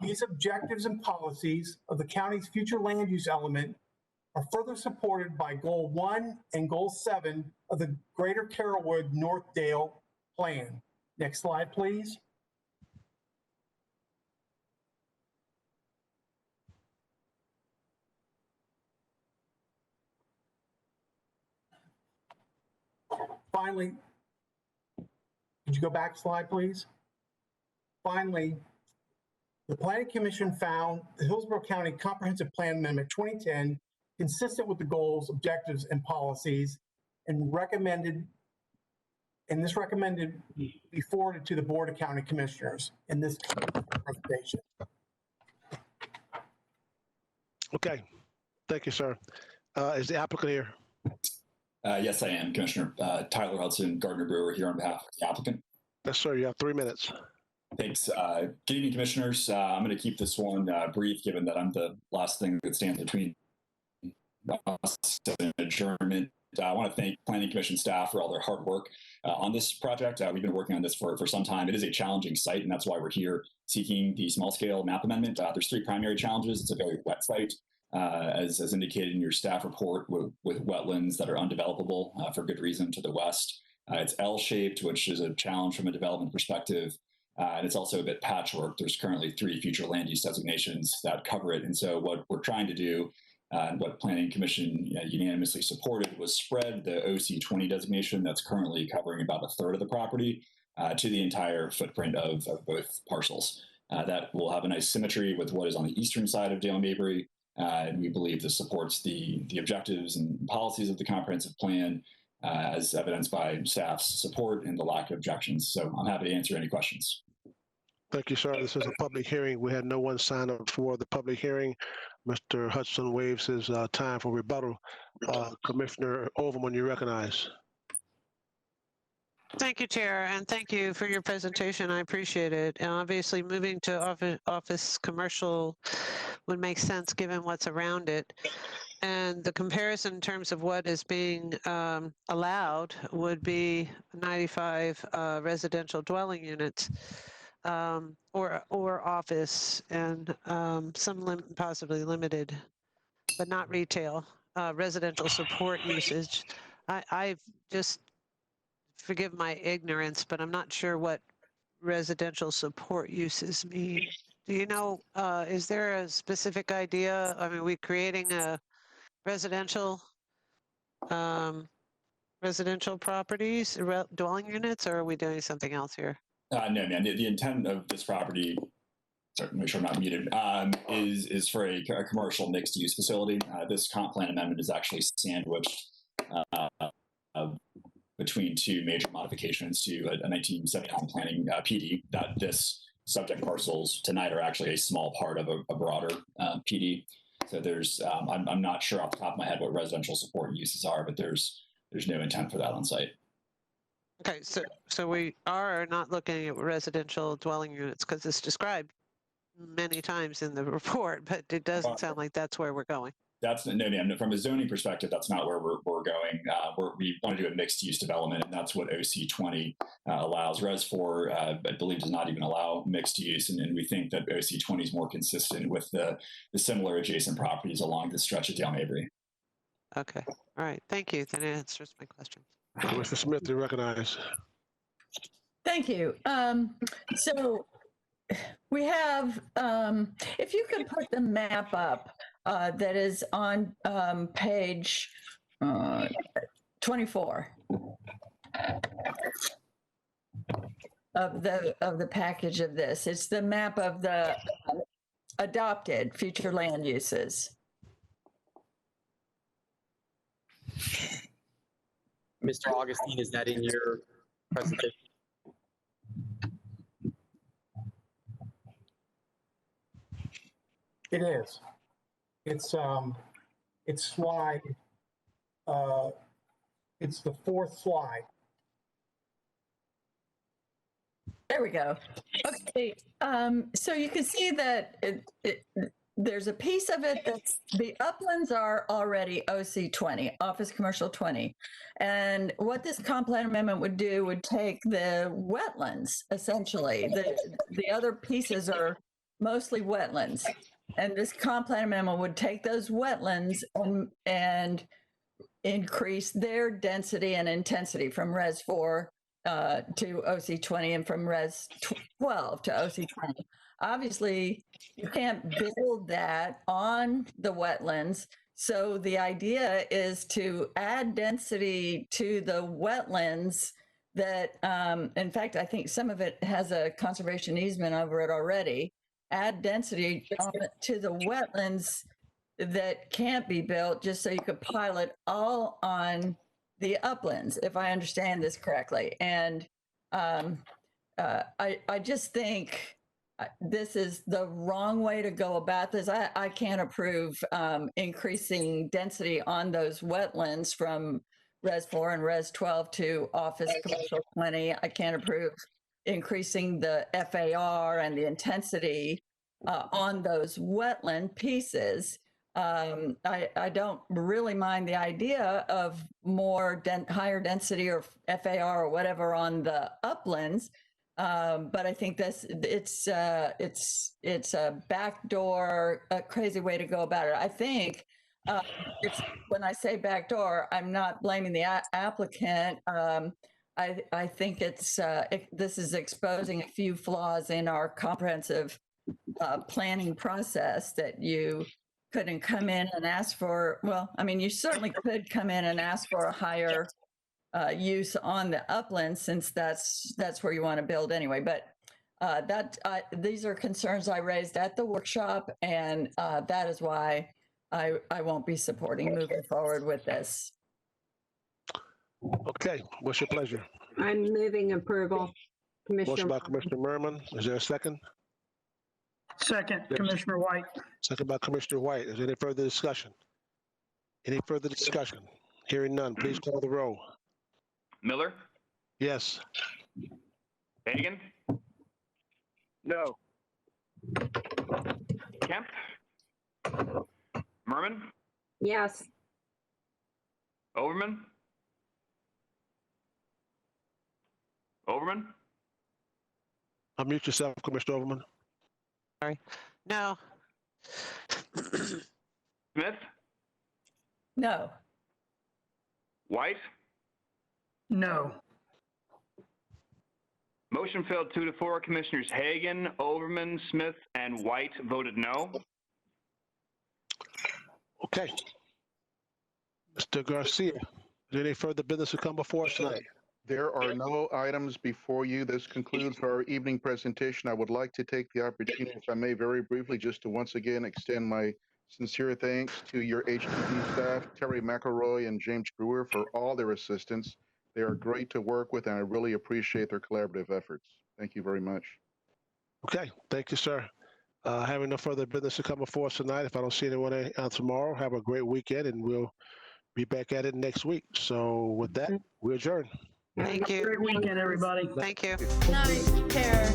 These objectives and policies of the county's future land use element are further supported by Goal 1 and Goal 7 of the Greater Carrollwood Northdale Plan. Next slide, please. Finally, could you go back a slide, please? Finally, the Planning Commission found the Hillsborough County Comprehensive Plan Amendment 2010 consistent with the goals, objectives, and policies, and this recommended be forwarded to the Board of County Commissioners in this presentation. Okay, thank you, sir. Is the applicant here? Yes, I am, Commissioner. Tyler Hudson, Gardner Brewer, here on behalf of the applicant. Yes, sir. You have 3 minutes. Thanks. Good evening, Commissioners. I'm going to keep this one brief, given that I'm the last thing that stands between us and adjournment. I want to thank Planning Commission staff for all their hard work on this project. We've been working on this for some time. It is a challenging site, and that's why we're here seeking the small-scale map amendment. There's 3 primary challenges. It's a very wet site, as indicated in your staff report, with wetlands that are undevelopable for good reason to the west. It's L-shaped, which is a challenge from a development perspective. And it's also a bit patchwork. There's currently 3 future land use designations that cover it. And so what we're trying to do, and what Planning Commission unanimously supported, was spread the OC20 designation that's currently covering about 1/3 of the property to the entire footprint of both parcels. That will have a nice symmetry with what is on the eastern side of Dale Mabry. And we believe this supports the objectives and policies of the comprehensive plan, as evidenced by staff's support and the lack of objections. So I'm happy to answer any questions. Thank you, sir. This is a public hearing. We had no one sign up for the public hearing. Mr. Hudson waives his time for rebuttal. Commissioner Overman, you recognize. Thank you, Chair, and thank you for your presentation. I appreciate it. And obviously, moving to office commercial would make sense given what's around it. And the comparison in terms of what is being allowed would be 95 residential dwelling units or office, and some possibly limited, but not retail, residential support usage. I've just, forgive my ignorance, but I'm not sure what residential support uses mean. Do you know, is there a specific idea? I mean, are we creating a residential properties, dwelling units, or are we doing something else here? No, ma'am. The intent of this property, sorry, make sure I'm not muted, is for a commercial mixed-use facility. This comp plan amendment is actually sandwiched between 2 major modifications to a 1979 planning PD. That this subject parcels tonight are actually a small part of a broader PD. So there's, I'm not sure off the top of my head what residential support uses are, but there's no intent for that on site. Okay, so we are not looking at residential dwelling units because it's described many times in the report, but it doesn't sound like that's where we're going. That's no, ma'am. From a zoning perspective, that's not where we're going. We want to do a mixed-use development, and that's what OC20 allows. Res 4, I believe, does not even allow mixed use, and we think that OC20 is more consistent with the similar adjacent properties along the stretch of Dale Mabry. Okay, all right. Thank you. That answers my question. Mr. Smith, you recognize. Thank you. So we have, if you could put the map up that is on page 24 of the package of this. It's the map of the adopted future land uses. Mr. Augustine, is that in your presentation? It is. It's slide, it's the fourth slide. There we go. Okay, so you can see that there's a piece of it that's the uplands are already OC 20, Office Commercial 20. And what this comp plan amendment would do would take the wetlands, essentially. The other pieces are mostly wetlands. And this comp plan amendment would take those wetlands and increase their density and intensity from Res 4 to OC 20 and from Res 12 to OC 20. Obviously, you can't build that on the wetlands. So the idea is to add density to the wetlands that, in fact, I think some of it has a conservation easement over it already. Add density to the wetlands that can't be built just so you could pile it all on the uplands, if I understand this correctly. And I just think this is the wrong way to go about this. I can't approve increasing density on those wetlands from Res 4 and Res 12 to Office Commercial 20. I can't approve increasing the FAR and the intensity on those wetland pieces. I don't really mind the idea of more higher density or FAR or whatever on the uplands, but I think it's a backdoor, a crazy way to go about it. I think when I say backdoor, I'm not blaming the applicant. I think this is exposing a few flaws in our comprehensive planning process that you couldn't come in and ask for. Well, I mean, you certainly could come in and ask for a higher use on the uplands, since that's where you want to build anyway. But these are concerns I raised at the workshop, and that is why I won't be supporting moving forward with this. Okay, what's your pleasure? I'm moving approval. Motion by Commissioner Merman. Is there a second? Second, Commissioner White. Second by Commissioner White. Is there any further discussion? Any further discussion? Hearing none, please call the roll. Miller? Yes. Hagan? No. Kemp? Merman? Yes. Overman? Overman? Unmute yourself, Commissioner Overman. Sorry. No. Smith? No. White? No. Motion failed 2-4. Commissioners Hagan, Overman, Smith, and White voted no. Okay. Mr. Garcia, is there any further business to come before us tonight? There are no items before you. This concludes our evening presentation. I would like to take the opportunity, if I may, very briefly, just to once again extend my sincere thanks to your HTV staff, Terry McElroy and James Brewer, for all their assistance. They are great to work with, and I really appreciate their collaborative efforts. Thank you very much. Okay, thank you, sir. Having no further business to come before us tonight, if I don't see anyone out tomorrow, have a great weekend, and we'll be back at it next week. So with that, we adjourn. Thank you. Great weekend, everybody. Thank you. Night. Care.